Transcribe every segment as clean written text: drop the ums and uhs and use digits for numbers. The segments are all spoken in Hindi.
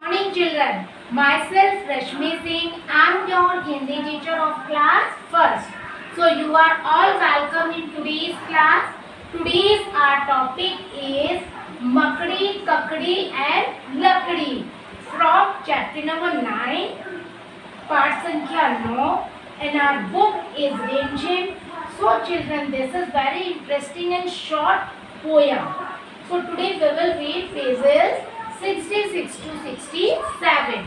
Morning children, myself Rashmi Singh, I am your Hindi teacher of class first. So you are all welcome in today's class. Today's our topic is Makdi, Kakdi and Lakdi from chapter number 9, part संख्या 9 and our book is Rimjhim. So children, this is very interesting and short poem. So today we will read pages 66 to 67.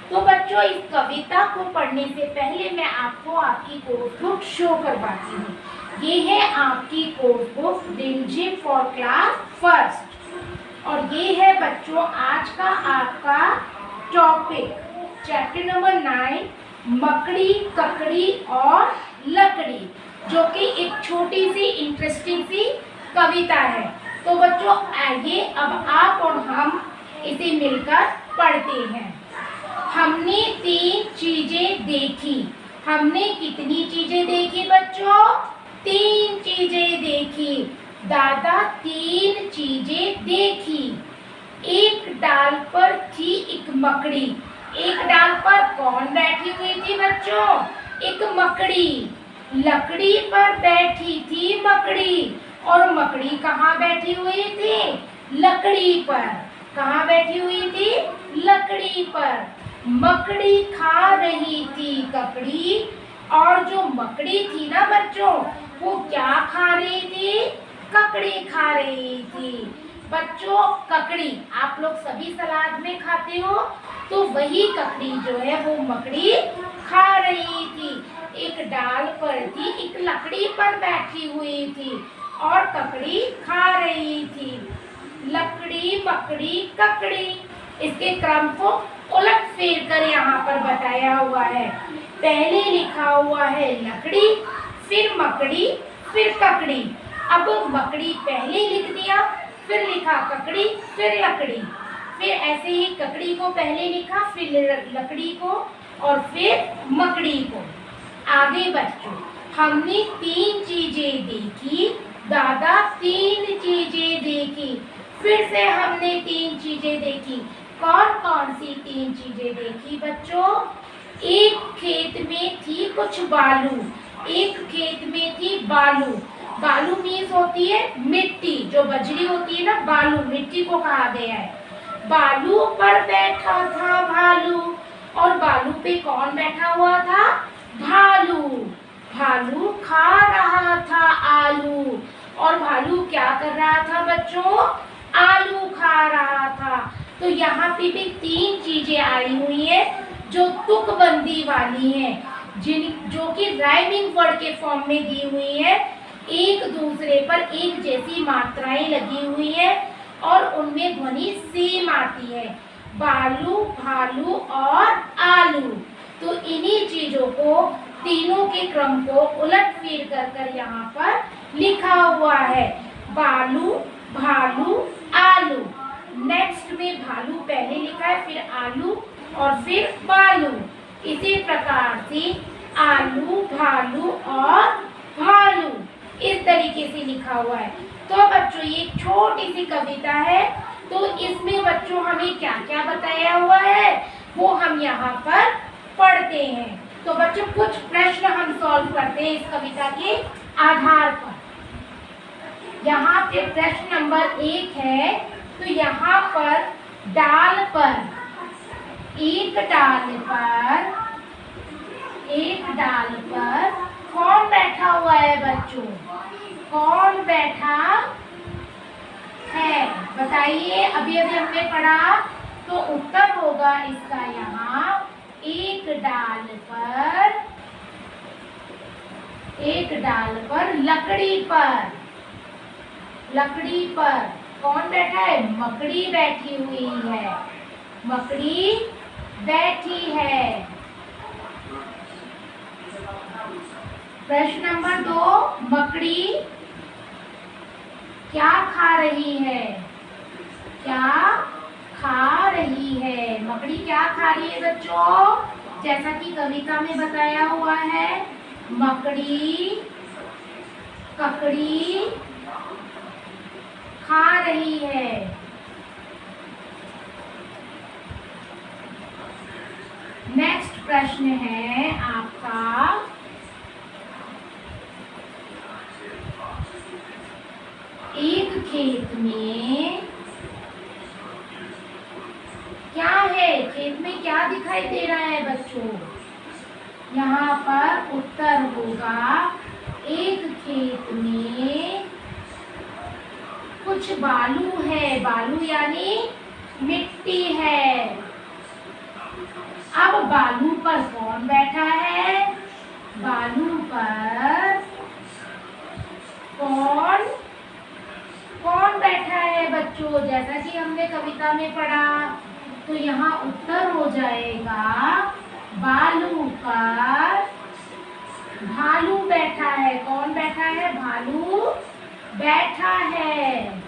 तो बच्चों इस कविता को पढ़ने से पहले मैं आपको आपकी कोर्स बुक शो करवाती हूँ। ये है आपकी कोर्स बुक रिमझिम फॉर क्लास फर्स्ट और ये है बच्चों आज का आपका टॉपिक चैप्टर नंबर 9 मकड़ी ककड़ी और लकड़ी, जो कि एक छोटी सी इंटरेस्टिंग सी कविता है। तो बच्चों आइए अब आप और हम इसे मिलकर पढ़ते हैं। हमने 3 चीजें देखी। हमने कितनी चीजें देखी बच्चों? 3 चीजें देखी। दादा 3 चीजें देखी। एक डाल पर थी एक मकड़ी। एक डाल पर कौन बैठी हुई थी बच्चों? एक मकड़ी। लकड़ी पर बैठी थी मकड़ी और मकड़ी कहाँ बैठी हुई थी? लकड़ी पर। कहाँ बैठी हुई थी? लकड़ी पर। मकड़ी खा रही थी ककड़ी और जो मकड़ी थी ना बच्चों वो क्या खा रही थी? ककड़ी खा रही थी। बच्चों ककड़ी आप लोग सभी सलाद में खाते हो, तो वही ककड़ी जो है वो मकड़ी खा रही थी। एक डाल पर थी, एक लकड़ी पर बैठी हुई थी और ककड़ी खा रही थी। लकड़ी मकड़ी ककड़ी, इसके क्रम को उलट फेर कर यहाँ पर बताया हुआ है। पहले लिखा हुआ है लकड़ी, फिर मकड़ी, फिर ककड़ी। अब मकड़ी पहले लिख दिया, फिर लिखा ककड़ी, फिर लकड़ी, फिर ऐसे ही ककड़ी को पहले लिखा, फिर लकड़ी को और फिर मकड़ी को। आगे बच्चों हमने 3 चीजें देखी। दादा 3 चीजें देखी। फिर से हमने 3 चीजें देखी। कौन कौन सी 3 चीजें देखी बच्चों? एक खेत में थी कुछ बालू। एक खेत में थी बालू। बालू मीन्स होती है मिट्टी, जो बजरी होती है ना, बालू मिट्टी को कहा गया है। बालू पर बैठा था भालू और बालू पे कौन बैठा हुआ था? भालू। भालू खा रहा था आलू और भालू क्या कर रहा था बच्चों? आलू खा रहा था। तो यहाँ पे भी 3 चीजें आई हुई है जो तुकबंदी वाली हैं, जो कि राइमिंग वर्ड के फॉर्म में दी हुई है। एक दूसरे पर एक जैसी मात्राएं लगी हुई है और उनमें ध्वनि सेम आती है। बालू भालू और आलू। तो इन्हीं चीजों को तीनों के क्रम को उलट फेर कर यहाँ पर लिखा हुआ है। बालू भालू आलू। नेक्स्ट में भालू पहले लिखा है, फिर आलू और फिर बालू। इसी प्रकार से आलू भालू और भालू इस तरीके से लिखा हुआ है। तो बच्चों ये छोटी सी कविता है, तो इसमें बच्चों हमें क्या क्या बताया हुआ है वो हम यहाँ पर पढ़ते हैं। तो बच्चों कुछ प्रश्न हम सॉल्व करते हैं इस कविता के आधार पर। यहाँ पे प्रश्न नंबर 1 है, तो यहाँ पर डाल पर एक डाल पर कौन बैठा हुआ है बच्चों? कौन बैठा है बताइए। अभी हमने पढ़ा, तो उत्तर होगा इसका यहाँ एक डाल पर लकड़ी पर कौन बैठा है? मकड़ी बैठी हुई है। मकड़ी बैठी है। प्रश्न नंबर 2, मकड़ी क्या खा रही है? क्या खा रही है? मकड़ी क्या खा रही है बच्चों? जैसा कि कविता में बताया हुआ है, मकड़ी ककड़ी खा रही है। प्रश्न है आपका, एक खेत में क्या है? खेत में क्या दिखाई दे रहा है बच्चों? यहाँ पर उत्तर होगा, एक खेत में कुछ बालू है। बालू यानी मिट्टी है। अब बालू पर कौन बैठा है? बालू पर कौन बैठा है बच्चों? जैसा कि हमने कविता में पढ़ा, तो यहाँ उत्तर हो जाएगा, बालू पर भालू बैठा है। कौन बैठा है? भालू बैठा है।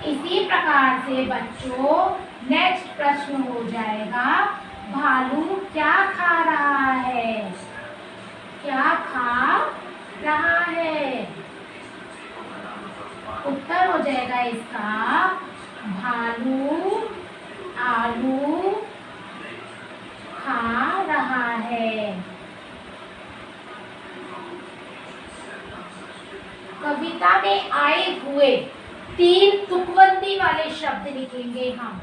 इसी प्रकार से बच्चों नेक्स्ट प्रश्न हो जाएगा, भालू क्या खा रहा है? क्या खा रहा है? उत्तर हो जाएगा इसका, भालू आलू खा रहा है। कविता में आए हुए 3 तुकबंदी वाले शब्द लिखेंगे हम।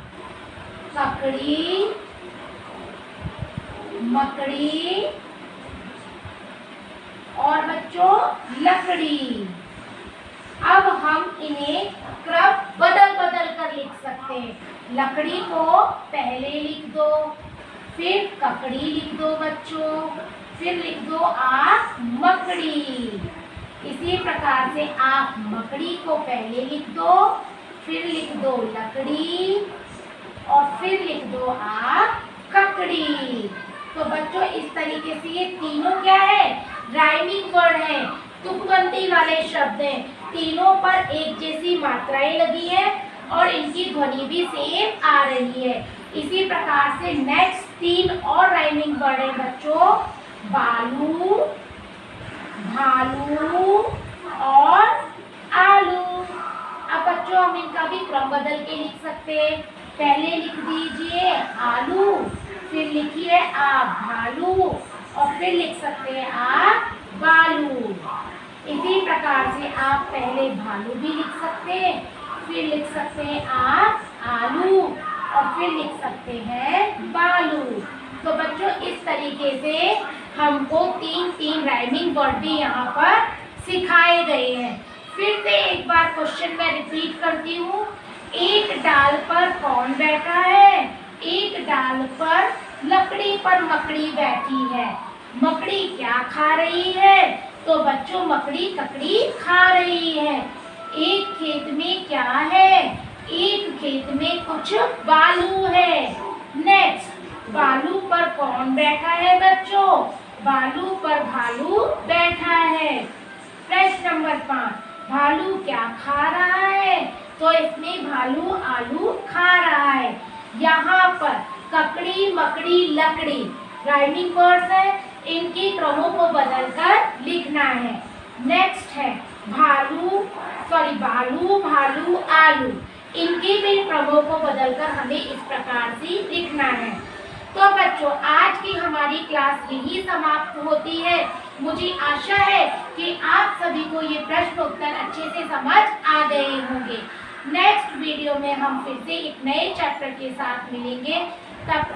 ककड़ी, मकड़ी और बच्चों लकड़ी। अब हम इन्हें क्रम बदल बदल कर लिख सकते हैं। लकड़ी को पहले लिख दो, फिर ककड़ी लिख दो बच्चों, फिर लिख दो आप मकड़ी। इसी प्रकार से आप मकड़ी को पहले लिख दो, फिर लिख दो लकड़ी और फिर लिख दो आप ककड़ी। तो बच्चों इस तरीके से ये तीनों क्या है? राइमिंग वर्ड है, तुकबंदी वाले शब्द हैं। तीनों पर एक जैसी मात्राएं लगी है और इनकी ध्वनि भी सेम आ रही है। इसी प्रकार से नेक्स्ट 3 और राइमिंग वर्ड है बच्चों, बालू, भालू और आलू। अब बच्चों हम इनका भी क्रम बदल के लिख सकते हैं। पहले लिख दीजिए आलू, फिर लिखिए आप भालू और फिर लिख सकते हैं आप बालू। इसी प्रकार से आप पहले भालू भी लिख सकते हैं, फिर लिख सकते हैं आप आलू और फिर लिख सकते हैं बालू। तो बच्चों इस तरीके से हमको 3 राइमिंग वर्ड भी यहाँ पर सिखाए गए हैं। फिर से एक बार क्वेश्चन मैं रिपीट करती हूँ। एक डाल पर कौन बैठा है? एक डाल पर लकड़ी पर मकड़ी बैठी है। मकड़ी क्या खा रही है? तो बच्चों मकड़ी ककड़ी खा रही है। एक खेत में क्या है? एक खेत में कुछ बालू है। नेक्स्ट, बालू पर कौन बैठा है बच्चों? बालू पर भालू बैठा है। प्रश्न नंबर 5, भालू क्या खा रहा है? तो इसमें भालू आलू खा रहा है। यहाँ पर ककड़ी, मकड़ी, लकड़ी राइमिंग वर्ड्स है, इनकी क्रमों को बदलकर लिखना है। नेक्स्ट है बालू, भालू, आलू, इनकी भी क्रमों को बदलकर हमें इस प्रकार से लिखना है। तो बच्चों आज की हमारी क्लास यही समाप्त होती है। मुझे आशा है कि आप सभी को ये प्रश्न उत्तर अच्छे से समझ आ गए होंगे। नेक्स्ट वीडियो में हम फिर से एक नए चैप्टर के साथ मिलेंगे। तब